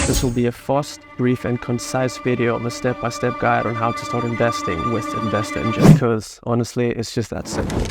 This will be a fast, brief and concise video of a step-by-step guide on how to start investing with InvestEngine, because honestly, it's just that simple.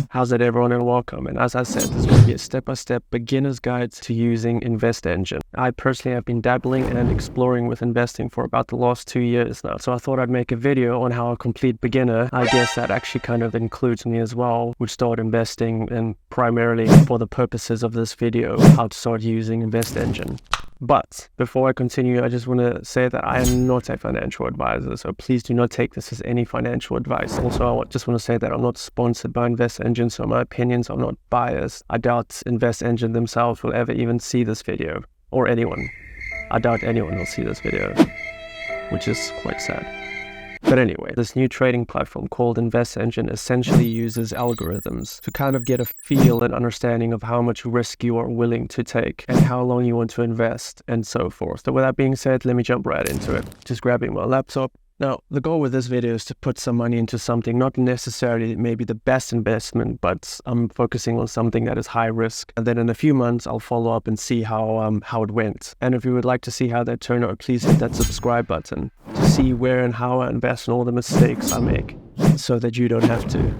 How's it, everyone, and welcome. And as I said, this is going to be a step-by-step beginner's guide to using InvestEngine. I personally have been dabbling and exploring with investing for about the last 2 years now. So I thought I'd make a video on how a complete beginner, I guess that actually kind of includes me as well, would start investing, and primarily for the purposes of this video, how to start using InvestEngine. But before I continue, I just want to say that I am not a financial advisor, so please do not take this as any financial advice. Also, I just want to say that I'm not sponsored by InvestEngine, so my opinions are not biased. I doubt InvestEngine themselves will ever even see this video, or anyone. I doubt anyone will see this video, which is quite sad. But anyway, this new trading platform called InvestEngine essentially uses algorithms to kind of get a feel and understanding of how much risk you are willing to take and how long you want to invest and so forth. So with that being said, let me jump right into it. Just grabbing my laptop. Now, the goal with this video is to put some money into something, not necessarily maybe the best investment, but I'm focusing on something that is high risk. And then in a few months, I'll follow up and see how it went. And if you would like to see how that turned out, please hit that subscribe button to see where and how I invest and all the mistakes I make, so that you don't have to.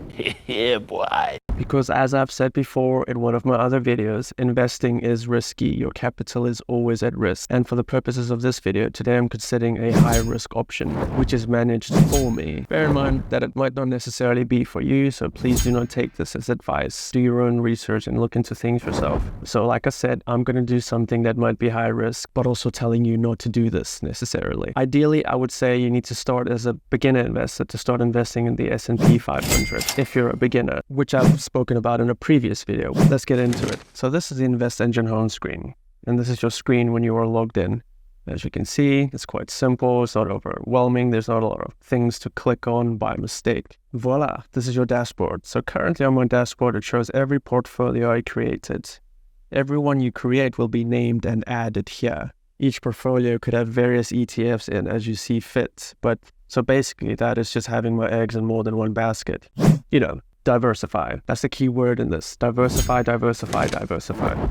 Yeah, boy. Because as I've said before in one of my other videos, investing is risky. Your capital is always at risk. And for the purposes of this video, today I'm considering a high risk option, which is managed for me. Bear in mind that it might not necessarily be for you, so please do not take this as advice. Do your own research and look into things yourself. So like I said, I'm going to do something that might be high risk, but also telling you not to do this necessarily. Ideally, I would say you need to start as a beginner investor to start investing in the S&P 500 if you're a beginner, which I've spoken about in a previous video. Let's get into it. So this is the InvestEngine home screen, and this is your screen when you are logged in. As you can see, it's quite simple. It's not overwhelming. There's not a lot of things to click on by mistake. Voila, this is your dashboard. So currently on my dashboard, it shows every portfolio I created. Every one you create will be named and added here. Each portfolio could have various ETFs in as you see fit, but so basically that is just having my eggs in more than one basket. You know, diversify. That's the key word in this. Diversify, diversify, diversify.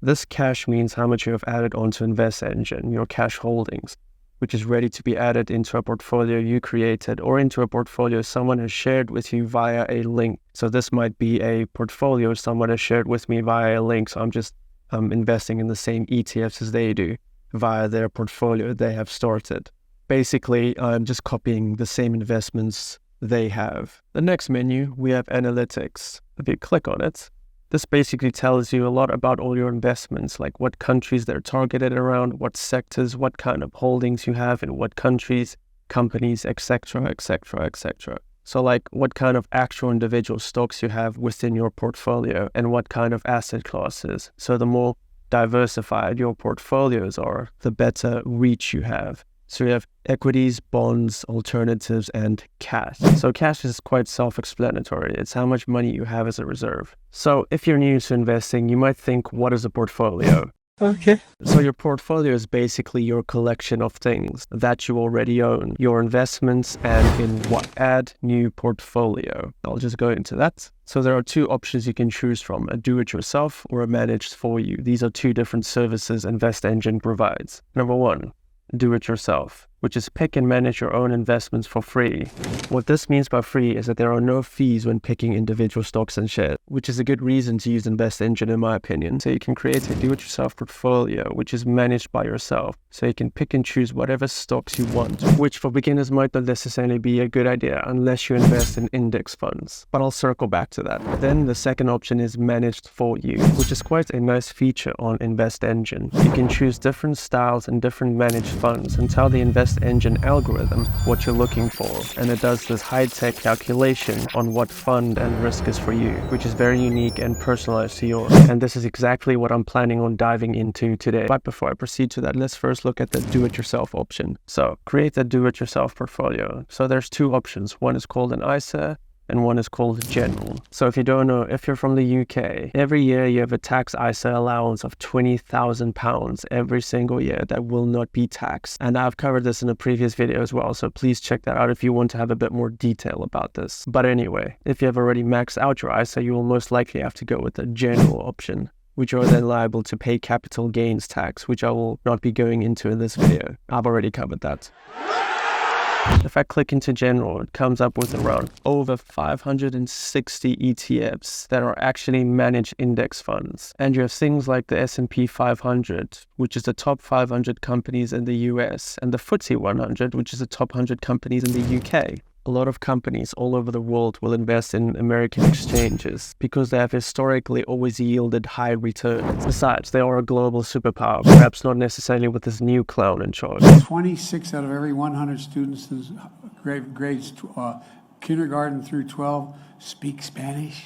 This cash means how much you have added onto InvestEngine, your cash holdings, which is ready to be added into a portfolio you created or into a portfolio someone has shared with you via a link. So this might be a portfolio someone has shared with me via a link. So I'm just investing in the same ETFs as they do via their portfolio they have started. Basically, I'm just copying the same investments they have. The next menu, we have analytics. If you click on it, this basically tells you a lot about all your investments, like what countries they're targeted around, what sectors, what kind of holdings you have in what countries, companies, etc., etc., etc. So like what kind of actual individual stocks you have within your portfolio and what kind of asset classes. So the more diversified your portfolios are, the better reach you have. So you have equities, bonds, alternatives, and cash. So cash is quite self-explanatory. It's how much money you have as a reserve. So if you're new to investing, you might think, what is a portfolio? Okay. So your portfolio is basically your collection of things that you already own, your investments, and in what? Add new portfolio. I'll just go into that. So there are two options you can choose from, a do-it-yourself or a managed for you. These are two different services InvestEngine provides. Number one, do it yourself, which is pick and manage your own investments for free. What this means by free is that there are no fees when picking individual stocks and shares, which is a good reason to use InvestEngine in my opinion. So you can create a do-it-yourself portfolio, which is managed by yourself. So you can pick and choose whatever stocks you want, which for beginners might not necessarily be a good idea unless you invest in index funds. But I'll circle back to that. Then the second option is managed for you, which is quite a nice feature on InvestEngine. You can choose different styles and different managed funds and tell the InvestEngine algorithm what you're looking for, and it does this high-tech calculation on what fund and risk is for you, which is very unique and personalized to yours. And this is exactly what I'm planning on diving into today. But before I proceed to that, let's first look at the do-it-yourself option. So create a do-it-yourself portfolio. So there's two options. One is called an ISA and one is called general. So if you don't know, if you're from the UK, every year you have a tax ISA allowance of £20,000 every single year that will not be taxed. And I've covered this in a previous video as well, so please check that out if you want to have a bit more detail about this. But anyway, if you have already maxed out your ISA, you will most likely have to go with the general option, which are then liable to pay capital gains tax, which I will not be going into in this video. I've already covered that. If I click into general, it comes up with around over 560 ETFs that are actually managed index funds. And you have things like the S&P 500, which is the top 500 companies in the US, and the FTSE 100, which is the top 100 companies in the UK. A lot of companies all over the world will invest in American exchanges because they have historically always yielded high returns. Besides, they are a global superpower, perhaps not necessarily with this new clown in charge. 26 out of every 100 students in grades kindergarten through 12 speak Spanish.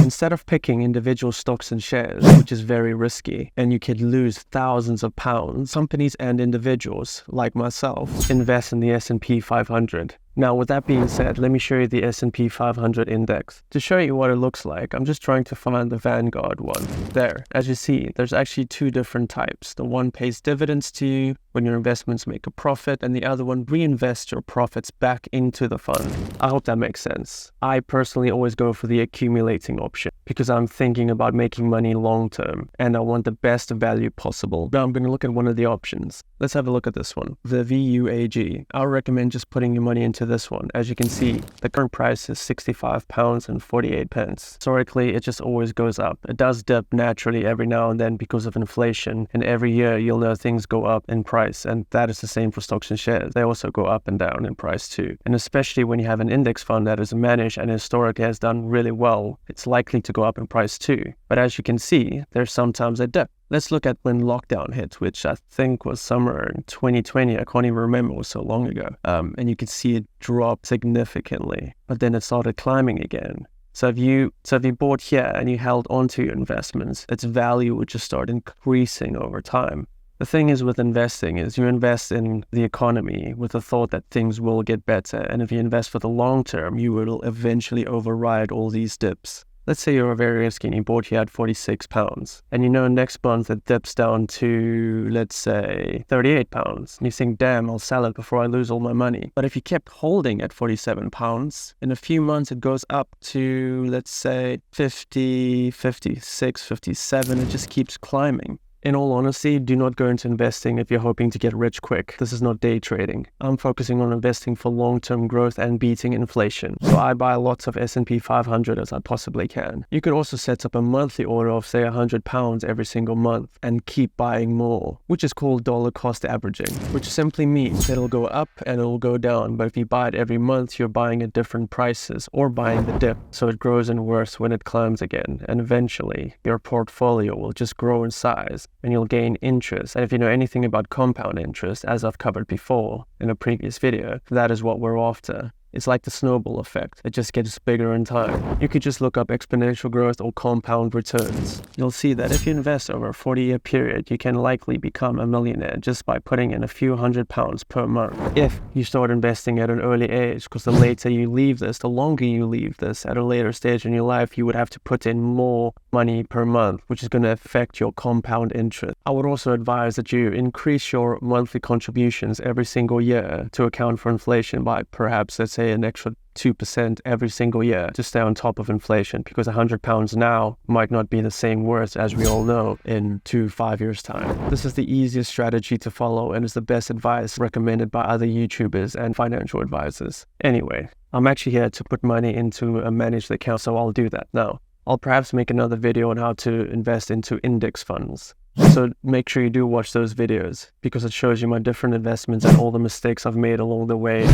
Instead of picking individual stocks and shares, which is very risky, and you could lose thousands of pounds, companies and individuals, like myself, invest in the S&P 500. Now, with that being said, let me show you the S&P 500 index. To show you what it looks like, I'm just trying to find the Vanguard one. There, as you see, there's actually two different types. The one pays dividends to you when your investments make a profit, and the other one reinvests your profits back into the fund. I hope that makes sense. I personally always go for the accumulating option because I'm thinking about making money long term, and I want the best value possible. Now I'm going to look at one of the options. Let's have a look at this one, the VUAG. I recommend just putting your money into this one. As you can see, the current price is £65.48. Historically, it just always goes up. It does dip naturally every now and then because of inflation, and every year you'll know things go up in price, and that is the same for stocks and shares. They also go up and down in price too. And especially when you have an index fund that is managed and historically has done really well, it's likely to go up in price too. But as you can see, there's sometimes a dip. Let's look at when lockdown hit, which I think was somewhere in 2020. I can't even remember, it was so long ago. And you can see it drop significantly, but then it started climbing again. So if you bought here and you held onto your investments, its value would just start increasing over time. The thing is with investing is you invest in the economy with the thought that things will get better. And if you invest for the long term, you will eventually override all these dips. Let's say you're very risky and you bought here at £46, and you know next month it dips down to, let's say, £38, and you think, damn, I'll sell it before I lose all my money. But if you kept holding at £47, in a few months it goes up to, let's say, 50, 56, 57, it just keeps climbing. In all honesty, do not go into investing if you're hoping to get rich quick. This is not day trading. I'm focusing on investing for long-term growth and beating inflation. So I buy lots of S&P 500 as I possibly can. You could also set up a monthly order of say £100 every single month and keep buying more, which is called dollar cost averaging, which simply means it'll go up and it'll go down. But if you buy it every month, you're buying at different prices or buying the dip. So it grows in worth when it climbs again. And eventually your portfolio will just grow in size, and you'll gain interest. And if you know anything about compound interest, as I've covered before in a previous video, that is what we're after. It's like the snowball effect. It just gets bigger in time. You could just look up exponential growth or compound returns. You'll see that if you invest over a 40-year period, you can likely become a millionaire just by putting in a few £100 per month. If you start investing at an early age, because the later you leave this, the longer you leave this at a later stage in your life, you would have to put in more money per month, which is going to affect your compound interest. I would also advise that you increase your monthly contributions every single year to account for inflation by perhaps, let's say, an extra 2% every single year to stay on top of inflation, because £100 now might not be the same worth as we all know in 5 years time. This is the easiest strategy to follow and is the best advice recommended by other YouTubers and financial advisors. Anyway, I'm actually here to put money into a managed account, so I'll do that now. I'll perhaps make another video on how to invest into index funds. So make sure you do watch those videos because it shows you my different investments and all the mistakes I've made along the way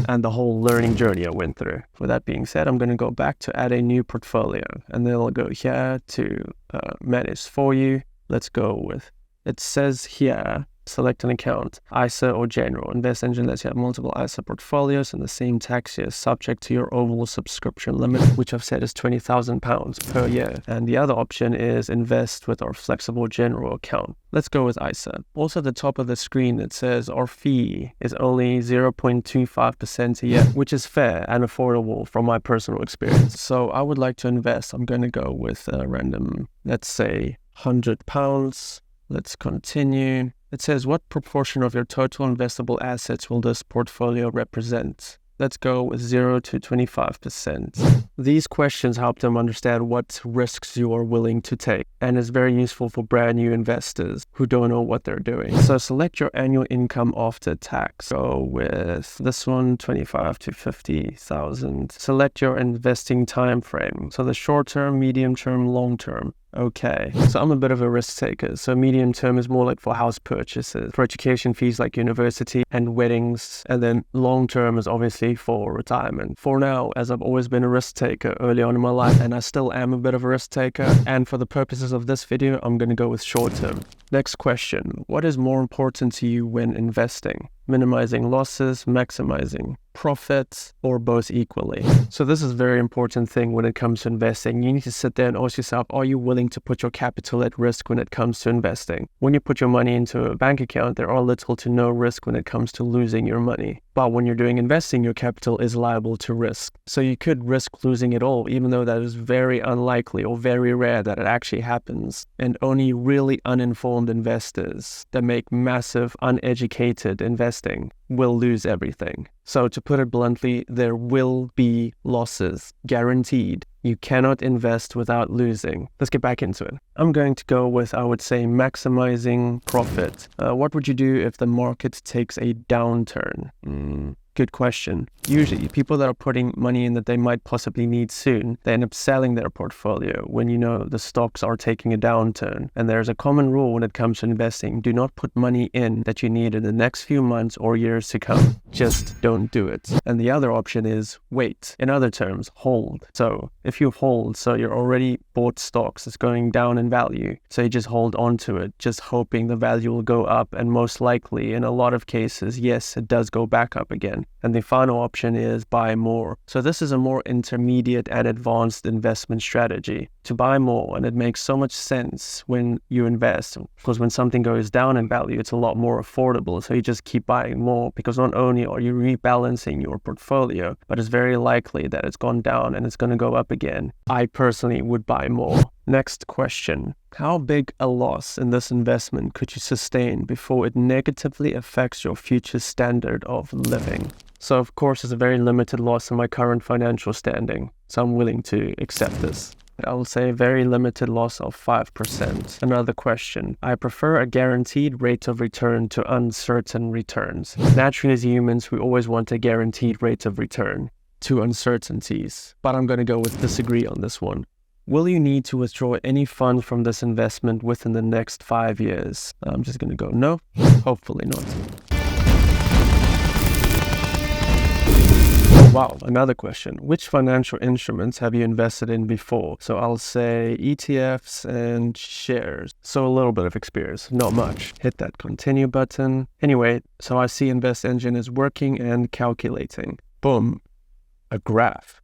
and the whole learning journey I went through. With that being said, I'm going to go back to add a new portfolio, and then I'll go here to manage for you. Let's go with, it says here Select an account, ISA or general. InvestEngine lets you have multiple ISA portfolios in the same tax year, subject to your overall subscription limit, which I've said is £20,000 per year. And the other option is invest with our flexible general account. Let's go with ISA. Also at the top of the screen, it says our fee is only 0.25% a year, which is fair and affordable from my personal experience. So I would like to invest. I'm going to go with a random, let's say £100. Let's continue. It says, what proportion of your total investable assets will this portfolio represent? Let's go with 0 to 25%. These questions help them understand what risks you are willing to take, and is very useful for brand new investors who don't know what they're doing. So select your annual income after tax. Go with this one, 25 to 50,000. Select your investing time frame. So the short term, medium term, long term. Okay, so I'm a bit of a risk taker. So medium term is more like for house purchases, for education fees like university and weddings. And then long term is obviously for retirement. For now, as I've always been a risk taker early on in my life, and I still am a bit of a risk taker. And for the purposes of this video, I'm going to go with short term. Next question, what is more important to you when investing? Minimizing losses, maximizing profits, or both equally? So this is a very important thing when it comes to investing. You need to sit there and ask yourself, are you willing to put your capital at risk when it comes to investing? When you put your money into a bank account, there are little to no risk when it comes to losing your money. But when you're doing investing, your capital is liable to risk. So you could risk losing it all, even though that is very unlikely or very rare that it actually happens. And only really uninformed investors that make massive, uneducated investing will lose everything. So to put it bluntly, there will be losses, guaranteed. You cannot invest without losing. Let's get back into it. I'm going to go with, I would say, maximizing profit. What would you do if the market takes a downturn? Good question. Usually, people that are putting money in that they might possibly need soon, they end up selling their portfolio when you know the stocks are taking a downturn. And there's a common rule when it comes to investing. Do not put money in that you need in the next few months or years to come. Just don't do it. And the other option is wait. In other terms, hold. So if you hold, so you're already bought stocks, it's going down in value. So you just hold on to it, just hoping the value will go up. And most likely, in a lot of cases, yes, it does go back up again. And the final option is buy more. So this is a more intermediate and advanced investment strategy to buy more. And it makes so much sense when you invest, because when something goes down in value, it's a lot more affordable. So you just keep buying more, because not only are you rebalancing your portfolio, but it's very likely that it's gone down and it's going to go up again. I personally would buy more. Next question. How big a loss in this investment could you sustain before it negatively affects your future standard of living? So of course, it's a very limited loss in my current financial standing. So I'm willing to accept this. I'll say a very limited loss of 5%. Another question. I prefer a guaranteed rate of return to uncertain returns. Naturally, as humans, we always want a guaranteed rate of return to uncertainties. But I'm going to go with disagree on this one. Will you need to withdraw any funds from this investment within the next 5 years? I'm just going to go no. Hopefully not. Wow, another question. Which financial instruments have you invested in before? So I'll say ETFs and shares. So a little bit of experience, not much. Hit that continue button. Anyway, so I see InvestEngine is working and calculating. Boom, a graph.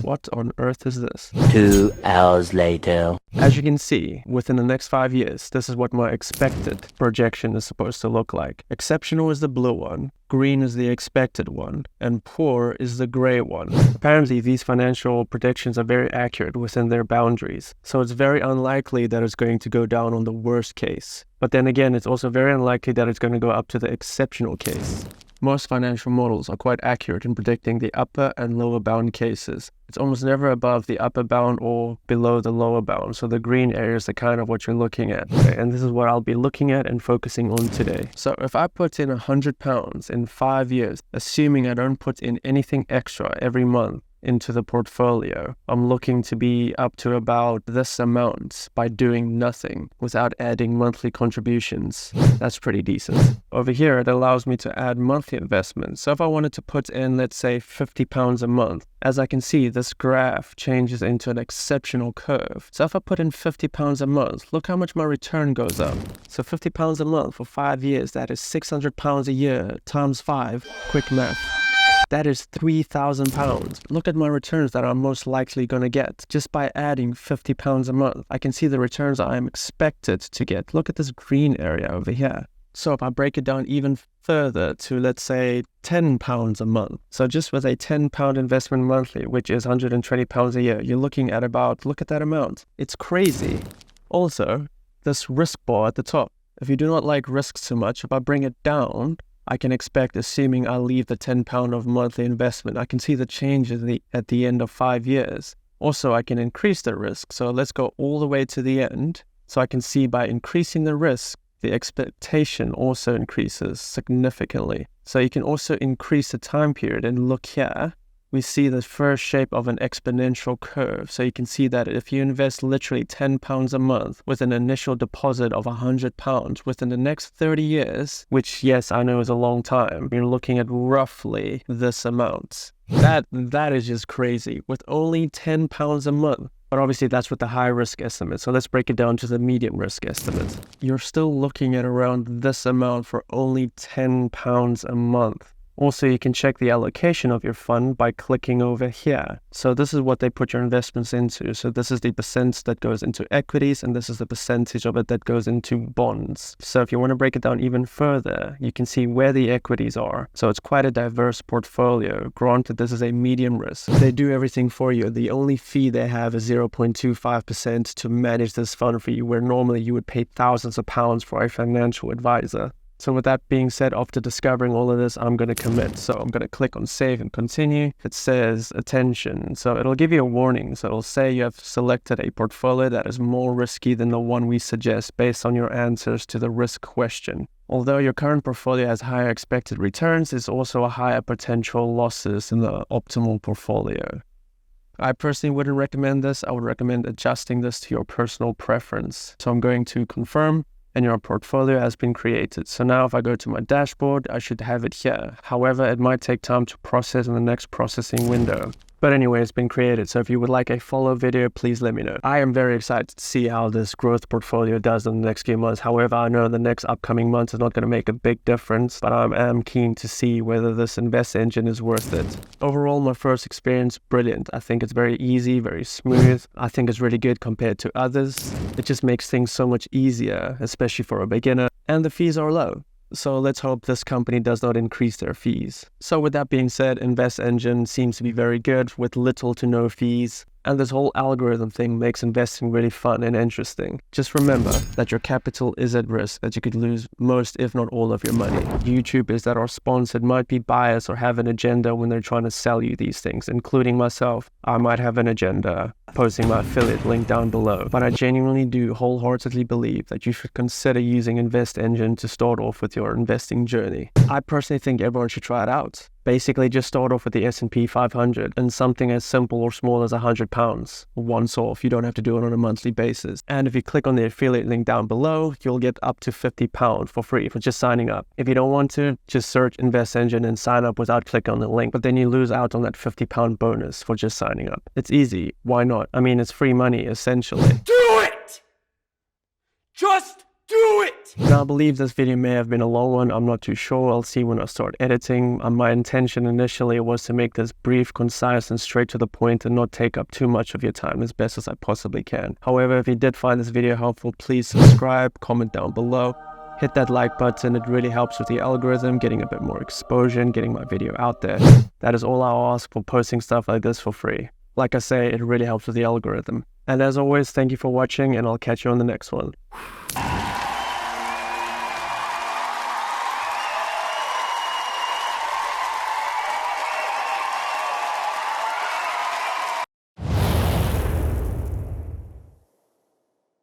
What on earth is this? 2 hours later. As you can see, within the next 5 years, this is what my expected projection is supposed to look like. Exceptional is the blue one, green is the expected one, and poor is the gray one. Apparently, these financial predictions are very accurate within their boundaries, so it's very unlikely that it's going to go down on the worst case. But then again, it's also very unlikely that it's going to go up to the exceptional case. Most financial models are quite accurate in predicting the upper and lower bound cases. It's almost never above the upper bound or below the lower bound. So the green areas are kind of what you're looking at. Okay? And this is what I'll be looking at and focusing on today. So if I put in £100 in 5 years, assuming I don't put in anything extra every month, into the portfolio. I'm looking to be up to about this amount by doing nothing without adding monthly contributions. That's pretty decent. Over here, it allows me to add monthly investments. So if I wanted to put in, let's say, £50 a month, as I can see, this graph changes into an exceptional curve. So if I put in £50 a month, look how much my return goes up. So £50 a month for 5 years, that is £600 a year times 5. Quick math. That is £3,000. Look at my returns that I'm most likely going to get just by adding £50 a month. I can see the returns I am expected to get. Look at this green area over here. So if I break it down even further to, let's say, £10 a month. So just with a £10 investment monthly, which is £120 a year, you're looking at about, look at that amount. It's crazy. Also, this risk bar at the top. If you do not like risks too much, if I bring it down, I can expect, assuming I'll leave the £10 of monthly investment, I can see the changes at the end of 5 years. Also, I can increase the risk. So let's go all the way to the end. So I can see by increasing the risk, the expectation also increases significantly. So you can also increase the time period. And look here, we see the first shape of an exponential curve. So you can see that if you invest literally £10 a month with an initial deposit of £100 within the next 30 years, which yes, I know is a long time, you're looking at roughly this amount. That is just crazy with only £10 a month. But obviously that's with the high risk estimate. So let's break it down to the medium risk estimate. You're still looking at around this amount for only £10 a month. Also, you can check the allocation of your fund by clicking over here. So this is what they put your investments into. So this is the percent that goes into equities, and this is the percentage of it that goes into bonds. So if you want to break it down even further, you can see where the equities are. So it's quite a diverse portfolio. Granted, this is a medium risk. They do everything for you. The only fee they have is 0.25% to manage this fund for you, where normally you would pay thousands of pounds for a financial advisor. So with that being said, after discovering all of this, I'm going to commit. So I'm going to click on save and continue. It says attention. So it'll give you a warning. So it'll say you have selected a portfolio that is more risky than the one we suggest based on your answers to the risk question. Although your current portfolio has higher expected returns, there's also a higher potential losses in the optimal portfolio. I personally wouldn't recommend this. I would recommend adjusting this to your personal preference. So I'm going to confirm. And your portfolio has been created. So now if I go to my dashboard, I should have it here. However, it might take time to process in the next processing window. But anyway, it's been created. So if you would like a follow video, please let me know. I am very excited to see how this growth portfolio does in the next few months. However, I know the next upcoming months is not going to make a big difference, but I am keen to see whether this Invest Engine is worth it. Overall, my first experience, brilliant. I think it's very easy, very smooth. I think it's really good compared to others. It just makes things so much easier, especially for a beginner. And the fees are low. So let's hope this company does not increase their fees. So with that being said, InvestEngine seems to be very good with little to no fees. And this whole algorithm thing makes investing really fun and interesting. Just remember that your capital is at risk, that you could lose most, if not all of your money. YouTubers that are sponsored might be biased or have an agenda when they're trying to sell you these things, including myself. I might have an agenda, posting my affiliate link down below. But I genuinely do wholeheartedly believe that you should consider using InvestEngine to start off with your investing journey. I personally think everyone should try it out. Basically, just start off with the S&P 500 and something as simple or small as £100 once off. You don't have to do it on a monthly basis. And if you click on the affiliate link down below, you'll get up to £50 for free for just signing up. If you don't want to, just search InvestEngine and sign up without clicking on the link. But then you lose out on that £50 bonus for just signing up. It's easy. Why not? I mean, it's free money, essentially. Do it! Just do it! Now, I believe this video may have been a long one. I'm not too sure. I'll see when I start editing. My intention initially was to make this brief, concise, and straight to the point and not take up too much of your time as best as I possibly can. However, if you did find this video helpful, please subscribe, comment down below. Hit that like button. It really helps with the algorithm, getting a bit more exposure and getting my video out there. That is all I'll ask for posting stuff like this for free. Like I say, it really helps with the algorithm. And as always, thank you for watching, and I'll catch you on the next one.